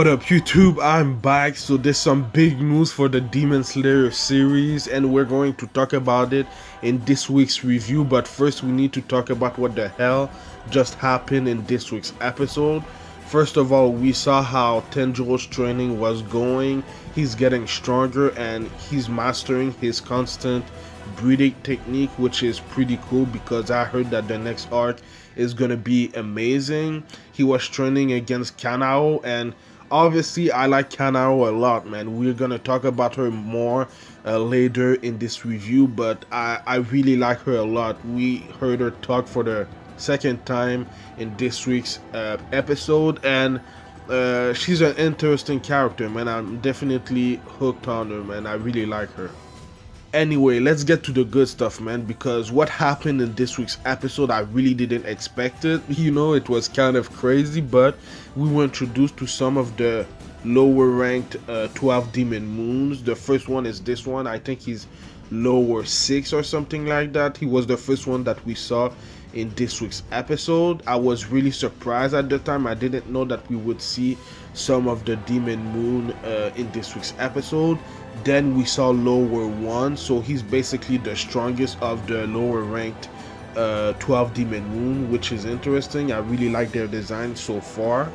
What up YouTube, I'm back. So there's some big news for the Demon Slayer series and we're going to talk about it in this week's review, but first we need to talk about what the hell just happened in this week's episode. First of all, we saw how Tenjiro's training was going. He's getting stronger and he's mastering his constant breathing technique, which is pretty cool because I heard that the next arc is gonna be amazing. He was training against Kanao, and obviously I like Kanao a lot, man. We're gonna talk about her more later in this review, but I really like her a lot. We heard her talk for the second time in this week's episode, and she's an interesting character, man. I'm definitely hooked on her, man. I really like her. Anyway, let's get to the good stuff, man, because what happened in this week's episode, I really didn't expect it. You know, it was kind of crazy, but we were introduced to some of the lower ranked 12 demon moons. The first one is this one. I think he's lower 6 or something like that. He was the first one that we saw in this week's episode. I was really surprised at the time. I didn't know that we would see some of the demon moon in this week's episode. Then we saw lower 1, so he's basically the strongest of the lower ranked 12 demon moon, which is interesting. I really like their design so far.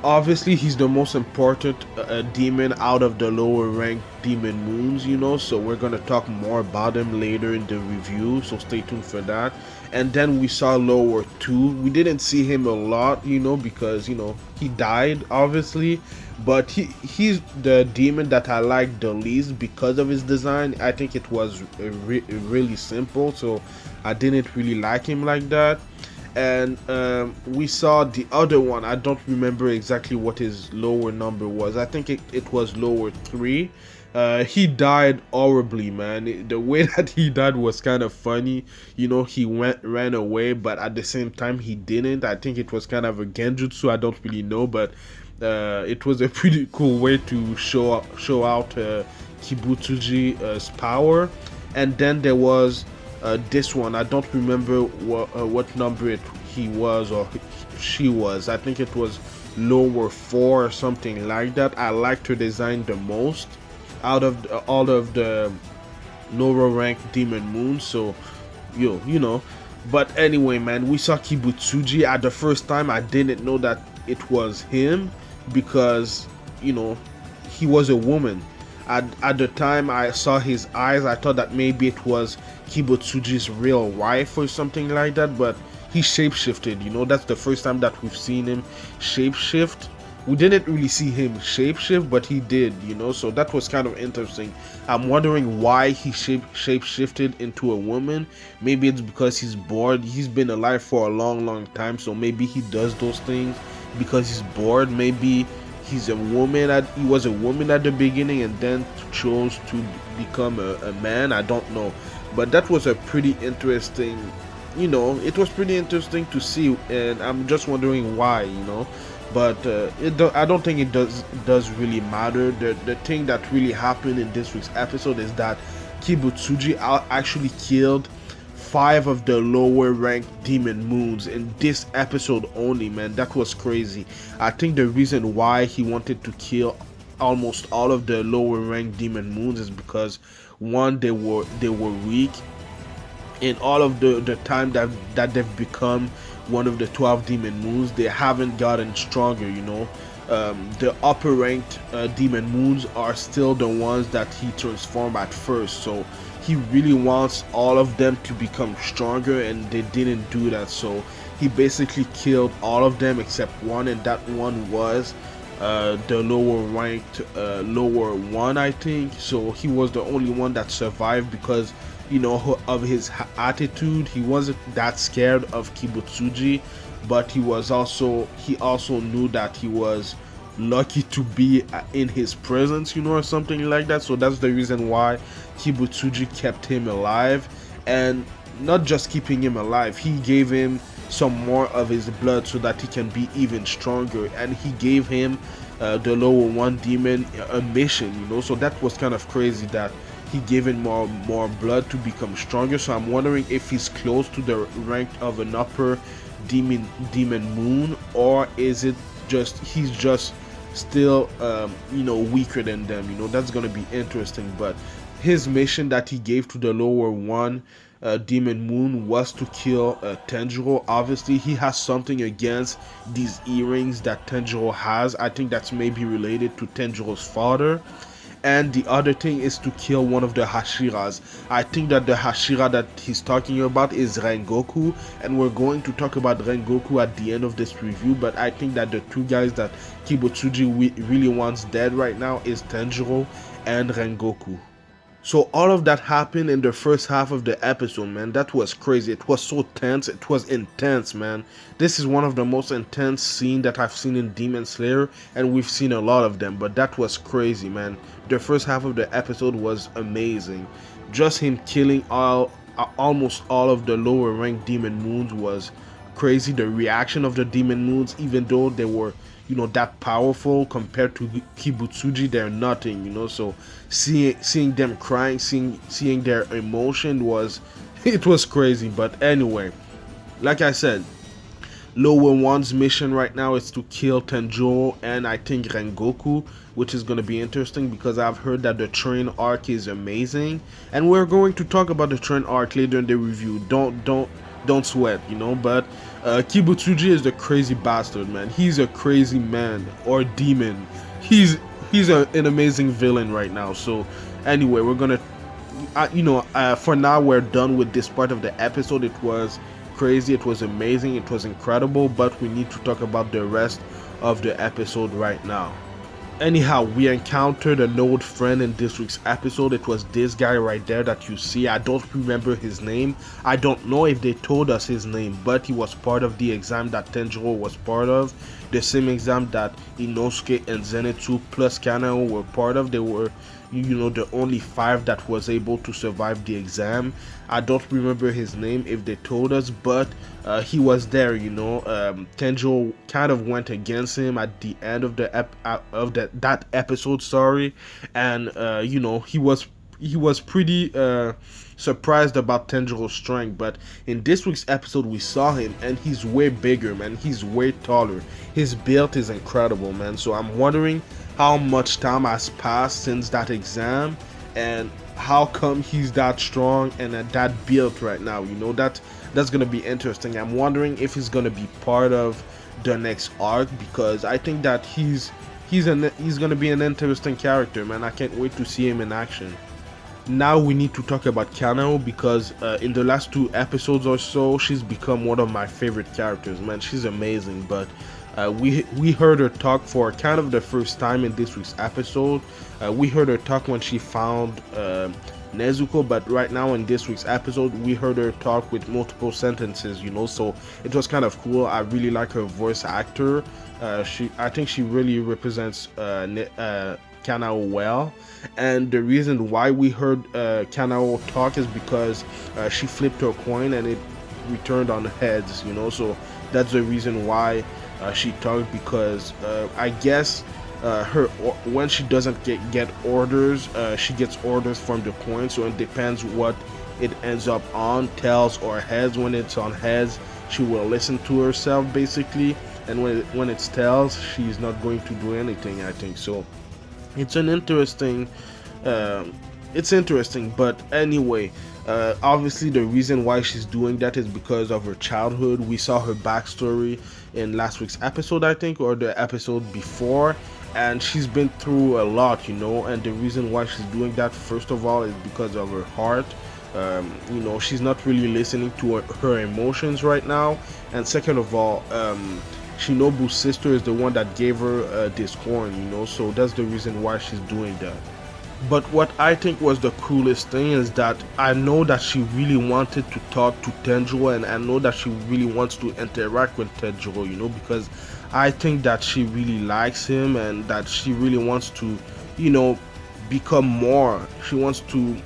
Obviously he's the most important demon out of the lower ranked demon moons, you know, so we're gonna talk more about him later in the review, so stay tuned for that. And then we saw lower 2. We didn't see him a lot, you know, because, you know, he died obviously, but he's the demon that I like the least because of his design. I think it was really simple, so I didn't really like him like that. And we saw the other one. I don't remember exactly what his lower number was. I think it was lower 3. He died horribly, man. The way that he died was kind of funny. You know, he ran away, but at the same time he didn't. I think it was kind of a genjutsu. I don't really know, but it was a pretty cool way to show out Kibutsuji's power. And then there was this one. I don't remember what number he was or she was. I think it was lower 4 or something like that. I liked her design the most out of all of the lower ranked demon moons, so you know. But anyway, man, we saw Kibutsuji. At the first time I didn't know that it was him because, you know, he was a woman. At the time I saw his eyes, I thought that maybe it was Kibutsuji's real wife or something like that, but he shapeshifted, you know. That's the first time that we've seen him shapeshift. We didn't really see him shapeshift, but he did, you know, so that was kind of interesting. I'm wondering why he shapeshifted into a woman. Maybe it's because he's bored. He's been alive for a long time, so maybe he does those things because he's bored. Maybe he's a woman. He was a woman at the beginning and then chose to become a man. I don't know, but that was a pretty interesting, you know, it was pretty interesting to see, and I'm just wondering why, you know. But I don't think it does really matter. The thing that really happened in this week's episode is that Kibutsuji actually killed 5 of the lower ranked demon moons in this episode only, man. That was crazy. I think the reason why he wanted to kill almost all of the lower ranked demon moons is because, one, they were weak. In all of the time that they've become one of the 12 demon moons, they haven't gotten stronger, you know. The upper ranked demon moons are still the ones that he transformed at first, so he really wants all of them to become stronger, and they didn't do that, so he basically killed all of them except one, and that one was the lower ranked lower 1, I think. So he was the only one that survived because, you know, of his attitude. He wasn't that scared of Kibutsuji, but he also knew that he was lucky to be in his presence, you know, or something like that. So that's the reason why Kibutsuji kept him alive, and not just keeping him alive, he gave him some more of his blood so that he can be even stronger, and he gave him the lower 1 demon a mission, you know. So that was kind of crazy that he gave him more blood to become stronger. So I'm wondering if he's close to the rank of an upper demon moon, or is it just he's just still weaker than them. That's gonna be interesting. But his mission that he gave to the lower one, Demon Moon, was to kill Tanjiro. Obviously, he has something against these earrings that Tanjiro has. I think that's maybe related to Tanjiro's father. And the other thing is to kill one of the Hashiras. I think that the Hashira that he's talking about is Rengoku, and we're going to talk about Rengoku at the end of this review. But I think that the two guys that Kibutsuji really wants dead right now is Tanjiro and Rengoku. So all of that happened in the first half of the episode, man. That was crazy. It was so tense. It was intense, man. This is one of the most intense scenes that I've seen in Demon Slayer, and we've seen a lot of them, but that was crazy, man. The first half of the episode was amazing. Just him killing almost all of the lower ranked Demon Moons was crazy. The reaction of the Demon Moons, even though they were that powerful compared to Kibutsuji, they're nothing. So seeing them crying, seeing their emotion it was crazy. But anyway, like I said, lower one's mission right now is to kill Tanjiro and I think Rengoku, which is going to be interesting because I've heard that the train arc is amazing, and we're going to talk about the train arc later in the review. Don't sweat, but Kibutsuji is the crazy bastard, man. He's a crazy man or demon. He's an amazing villain right now. So anyway, we're gonna for now we're done with this part of the episode. It was crazy, it was amazing, it was incredible, but we need to talk about the rest of the episode right now. Anyhow, we encountered an old friend in this week's episode. It was this guy right there that you see. I don't remember his name. I don't know if they told us his name, but he was part of the exam that Tanjiro was part of. The same exam that Inosuke and Zenitsu plus Kanao were part of. They were, the only 5 that was able to survive the exam. I don't remember his name if they told us, but he was there. Tanjiro kind of went against him at the end of that episode. Sorry, and he was pretty surprised about Tanjiro's strength. But in this week's episode, we saw him, and he's way bigger, man. He's way taller. His build is incredible, man. So I'm wondering how much time has passed since that exam, and how come he's that strong and at that build right now. That's gonna be interesting. I'm wondering if he's gonna be part of the next arc, because I think that he's gonna be an interesting character, man. I can't wait to see him in action. Now we need to talk about Kanao, because in the last 2 episodes or so, she's become one of my favorite characters, man. She's amazing. But we heard her talk for kind of the first time in this week's episode. We heard her talk when she found Nezuko, but right now in this week's episode, we heard her talk with multiple sentences, so it was kind of cool. I really like her voice actor. I think she really represents Kanao well, and the reason why we heard Kanao talk is because she flipped her coin and it returned on heads, so that's the reason why she talked, because I guess when she doesn't get orders, she gets orders from the coin, so it depends what it ends up on, tails or heads. When it's on heads, she will listen to herself basically, and when it's tails, she's not going to do anything, I think. So it's an interesting but anyway, obviously the reason why she's doing that is because of her childhood. We saw her backstory in last week's episode, I think, or the episode before, and she's been through a lot, and the reason why she's doing that, first of all, is because of her heart. She's not really listening to her emotions right now, and second of all, Shinobu's sister is the one that gave her this coin, so that's the reason why she's doing that. But what I think was the coolest thing is that I know that she really wanted to talk to Tanjiro, and I know that she really wants to interact with Tanjiro, because I think that she really likes him, and that she really wants to, become more. She wants to,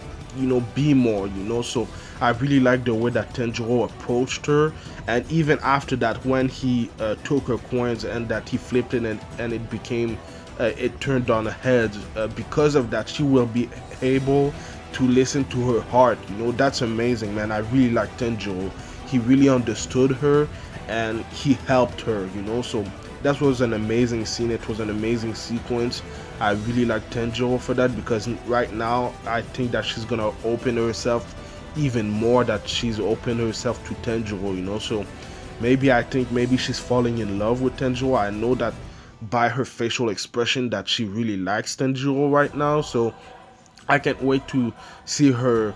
be more, so I really like the way that Tanjiro approached her. And even after that, when he took her coins and that he flipped it and it became it turned on heads, because of that, she will be able to listen to her heart. That's amazing, man. I really like Tanjiro. He really understood her and he helped her, so that was an amazing scene. It was an amazing sequence. I really like Tenjo for that, because right now I think that she's gonna open herself even more, that she's opened herself to Tenjo, so maybe I think maybe she's falling in love with Tenjo. I know that by her facial expression that she really likes Tenjo right now, so I can't wait to see her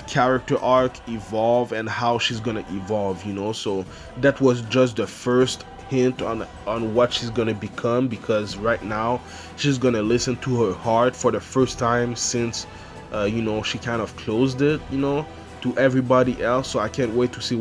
character arc evolve and how she's gonna evolve, so that was just the first hint on what she's gonna become, because right now she's gonna listen to her heart for the first time since she kind of closed it to everybody else. So I can't wait to see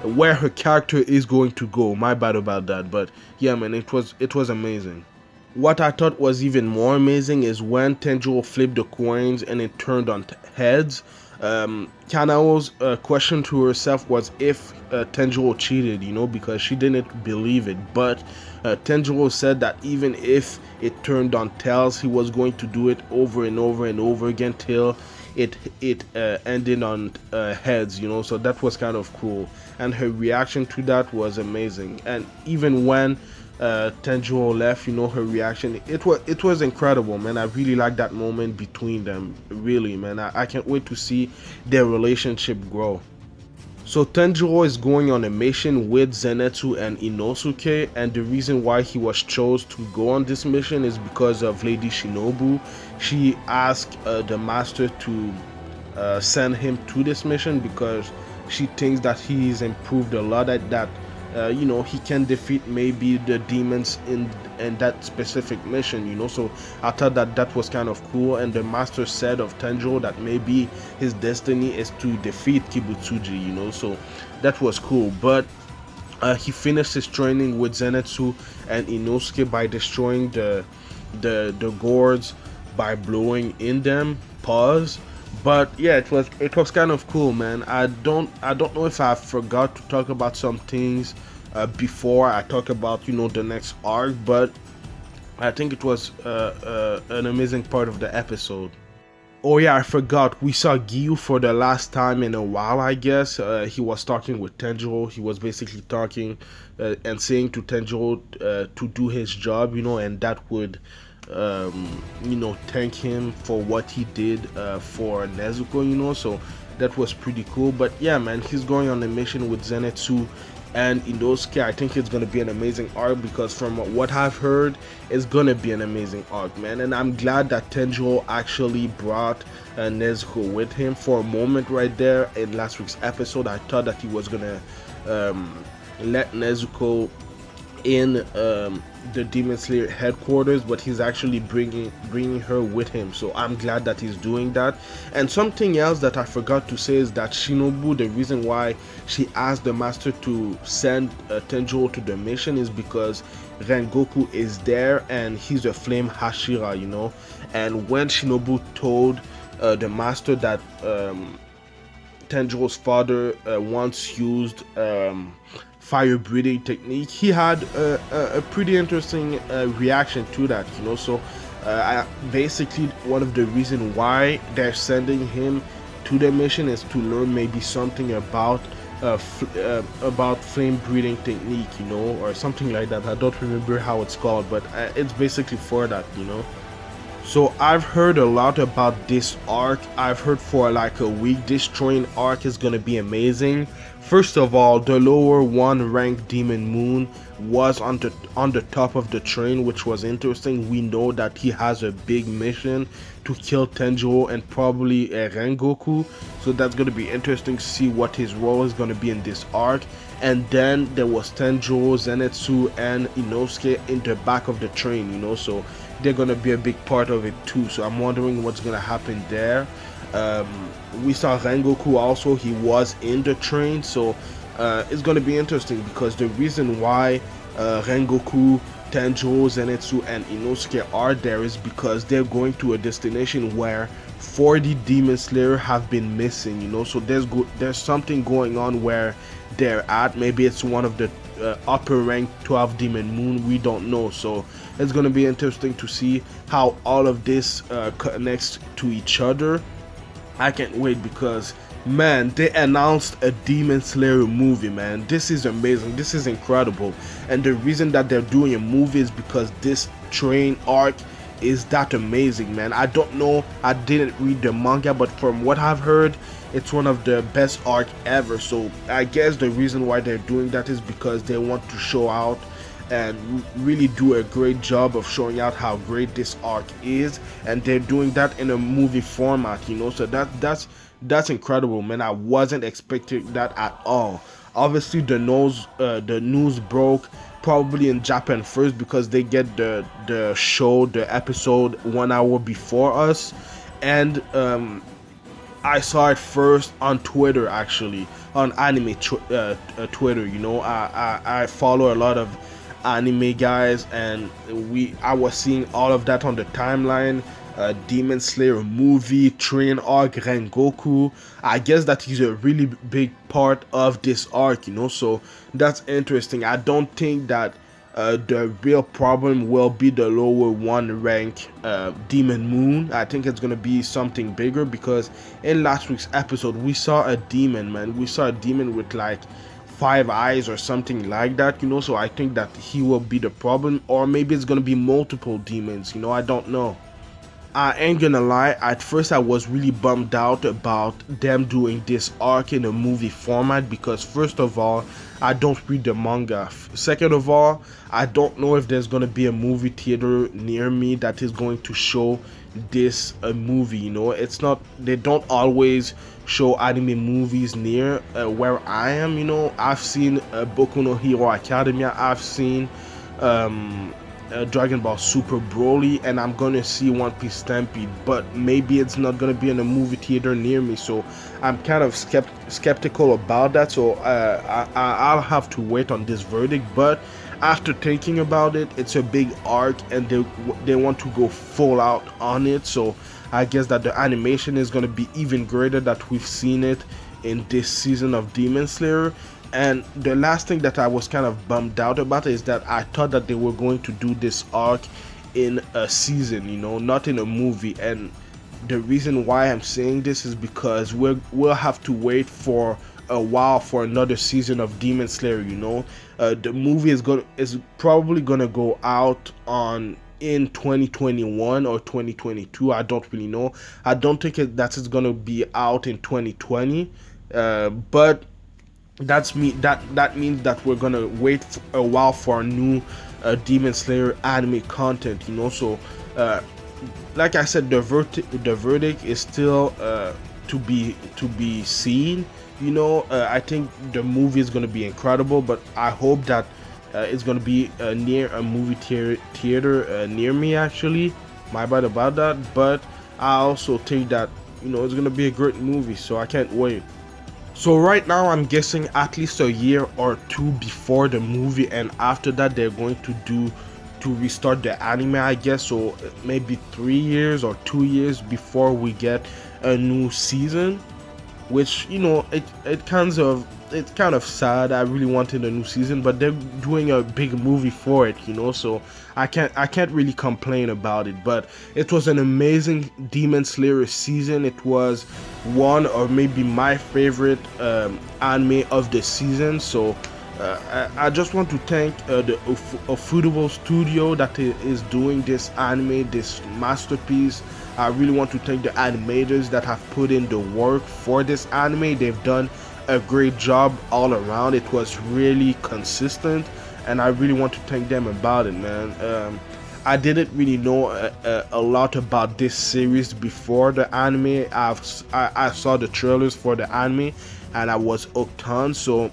where her character is going to go. My bad about that, but yeah, man, it was amazing. What I thought was even more amazing is when Tenjo flipped the coins and it turned on heads. Kanao's question to herself was if Tenjo cheated, because she didn't believe it. But Tenjo said that even if it turned on tails, he was going to do it over and over and over again till it ended on heads, So that was kind of cool, and her reaction to that was amazing. And even when Tenjo left, her reaction, it was incredible, man. I really like that moment between them, really, man. I can't wait to see their relationship grow. So Tenjiro is going on a mission with Zenitsu and Inosuke, and the reason why he was chosen to go on this mission is because of Lady Shinobu. She asked the master to send him to this mission because she thinks that he's improved a lot at that. He can defeat maybe the demons in that specific mission, so I thought that was kind of cool. And the master said of Tenjo that maybe his destiny is to defeat Kibutsuji, so that was cool. But he finished his training with Zenitsu and Inosuke by destroying the gourds by blowing in them. Pause. But yeah, it was kind of cool, man. I don't know if I forgot to talk about some things before I talk about the next arc, but I think it was an amazing part of the episode. Oh yeah, I forgot. We saw Gyu for the last time in a while, I guess. He was talking with Tenjo. He was basically talking and saying to Tenjo to do his job, and that would thank him for what he did for Nezuko, so that was pretty cool. But yeah, man, he's going on a mission with Zenitsu and Inosuke. I think it's gonna be an amazing arc, because from what I've heard, it's gonna be an amazing arc, man. And I'm glad that Tenjo actually brought Nezuko with him. For a moment right there in last week's episode, I thought that he was gonna let Nezuko in the Demon Slayer headquarters, but he's actually bringing her with him, so I'm glad that he's doing that. And something else that I forgot to say is that Shinobu, the reason why she asked the master to send Tenjo to the mission is because Rengoku is there and he's a flame Hashira, and when Shinobu told the master that Tenjo's father once used fire breathing technique, he had a pretty interesting reaction to that, so basically one of the reasons why they're sending him to the mission is to learn maybe something about flame breathing technique, or something like that. I don't remember how it's called, but it's basically for that, So I've heard a lot about this arc. I've heard for like a week this train arc is gonna be amazing. First of all, the lower one ranked Demon Moon was on the top of the train, which was interesting. We know that he has a big mission to kill Tenjo and probably Rengoku, so that's gonna be interesting to see what his role is gonna be in this arc. And then there was Tenjo, Zenitsu, and Inosuke in the back of the train, so they're gonna be a big part of it too. So I'm wondering what's gonna happen there. We saw Rengoku also, he was in the train, so it's gonna be interesting, because the reason why Rengoku, Tenjo, Zenitsu, and Inosuke are there is because they're going to a destination where 40 Demon Slayer have been missing, so there's something going on where they're at. Maybe it's one of the upper rank 12 Demon Moon, we don't know. So it's gonna be interesting to see how all of this connects to each other. I can't wait because, man, they announced a Demon Slayer movie, man. This is amazing. This is incredible. And the reason that they're doing a movie is because this train arc is that amazing, man. I don't know. I didn't read the manga, but from what I've heard, it's one of the best arc ever. So I guess the reason why they're doing that is because they want to show out and really do a great job of showing out how great this arc is, and they're doing that in a movie format, you know. So that's incredible, man. I wasn't expecting that at all. Obviously the news broke probably in Japan first because they get the episode 1 hour before us, and I saw it first on Twitter, actually, on anime Twitter. You know, I follow a lot of anime guys, and I was seeing all of that on the timeline. Demon Slayer movie, train arc, Rengoku. I guess that is a really big part of this arc, you know. So that's interesting. I don't think that the real problem will be the lower one rank Demon Moon. I think it's gonna be something bigger, because in last week's episode we saw a demon, man. We saw a demon with like 5 eyes or something like that, you know. So I think that he will be the problem, or maybe it's gonna be multiple demons, you know. I don't know. I ain't gonna lie, at first I was really bummed out about them doing this arc in a movie format, because first of all, I don't read the manga. Second of all, I don't know if there's gonna be a movie theater near me that is going to show this movie, you know. It's not, they don't always show anime movies near where I am, you know. I've seen Boku no Hero Academia, I've seen Dragon Ball Super Broly, and I'm gonna see One Piece Stampede, but maybe it's not gonna be in a movie theater near me, so I'm kind of skeptical about that. So I'll have to wait on this verdict. But after thinking about it, it's a big arc, and they want to go full out on it, so I guess that the animation is gonna be even greater that we've seen it in this season of Demon Slayer. And the last thing that I was kind of bummed out about is that I thought that they were going to do this arc in a season, you know, not in a movie. And the reason why I'm saying this is because we'll have to wait for a while for another season of Demon Slayer, you know. The movie is probably gonna go out in 2021 or 2022. I don't really know. I don't think that it's gonna be out in 2020, but that means that we're gonna wait a while for a new Demon Slayer anime content, you know. So like I said, the verdict is still to be seen, you know. I think the movie is gonna be incredible, but I hope that it's gonna be near a movie theater near me, actually. My bad about that. But I also think that, you know, it's gonna be a great movie, so I can't wait. So right now I'm guessing at least a year or two before the movie, and after that they're going to restart the anime, I guess. So maybe 3 years or 2 years before we get a new season, which, you know, it's kind of sad. I really wanted a new season, but they're doing a big movie for it, you know, so I can't really complain about it. But it was an amazing Demon Slayer season. It was one or maybe my favorite anime of the season. So I just want to thank the Ufotable Studio that is doing this anime, this masterpiece. I really want to thank the animators that have put in the work for this anime. They've done a great job all around. It was really consistent, and I really want to thank them about it, man. I didn't really know a lot about this series before the anime. I saw the trailers for the anime and I was hooked on, so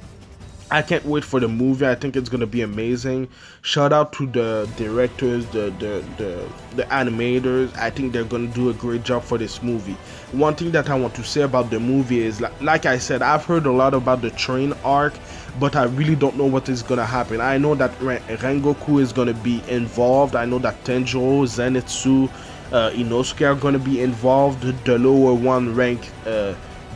I can't wait for the movie. I think it's gonna be amazing. Shout out to the directors, the animators. I think they're gonna do a great job for this movie. One thing that I want to say about the movie is, like I said, I've heard a lot about the train arc, but I really don't know what is gonna happen. I know that Rengoku is gonna be involved. I know that Tenjo, Zenitsu, Inosuke are gonna be involved. The lower one rank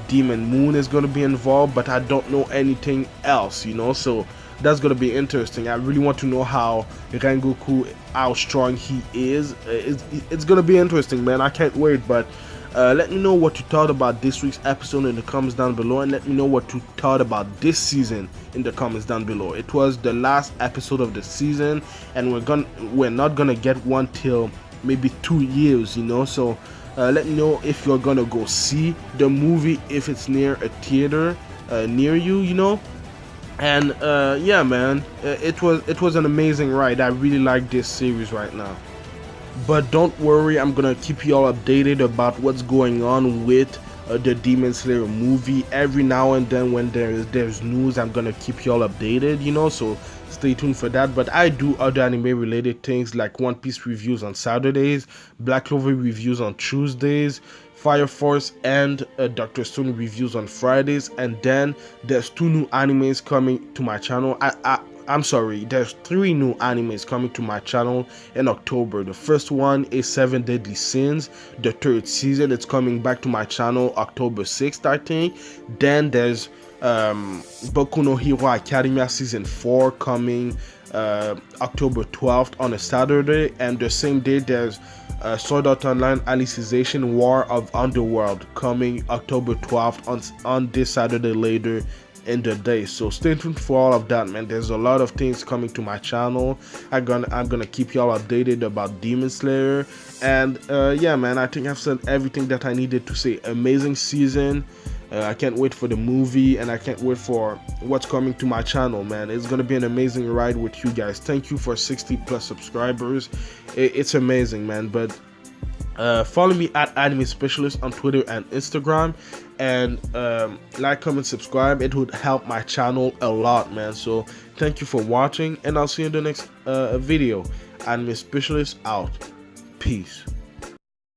Demon Moon is going to be involved, but I don't know anything else, you know. So that's going to be interesting. I really want to know how Rengoku, how strong he is. It's going to be interesting, man. I can't wait. But Let me know what you thought about this week's episode in the comments down below, and let me know what you thought about this season in the comments down below. It was the last episode of the season, and we're not gonna get one till maybe 2 years, you know. So let me know if you're gonna go see the movie, if it's near a theater near you, you know. And yeah, man, it was an amazing ride. I really like this series right now. But don't worry, I'm gonna keep you all updated about what's going on with the Demon Slayer movie. Every now and then when there's news, I'm gonna keep you all updated, you know, so stay tuned for that. But I do other anime related things like One Piece reviews on Saturdays, Black Clover reviews on Tuesdays, Fire Force and Dr. Stone reviews on Fridays, and then there's 2 new animes coming to my channel. I'm sorry, there's 3 new animes coming to my channel in October. The first one is 7 Deadly Sins, the 3rd season. It's coming back to my channel October 6th, I think. Then there's Boku no Hero Academia season 4 coming October 12th on a Saturday, and the same day there's Sword Art Online Alicization War of Underworld coming October 12th on this Saturday later in the day. So stay tuned for all of that, man. There's a lot of things coming to my channel. I'm gonna keep y'all updated about Demon Slayer, and yeah, man, I think I've said everything that I needed to say. Amazing season. I can't wait for the movie, and I can't wait for what's coming to my channel, man. It's gonna be an amazing ride with you guys. Thank you for 60+ subscribers. It's amazing, man. But follow me at Anime Specialist on Twitter and Instagram, and like, comment, subscribe. It would help my channel a lot, man. So thank you for watching, and I'll see you in the next video. Anime Specialist out. Peace.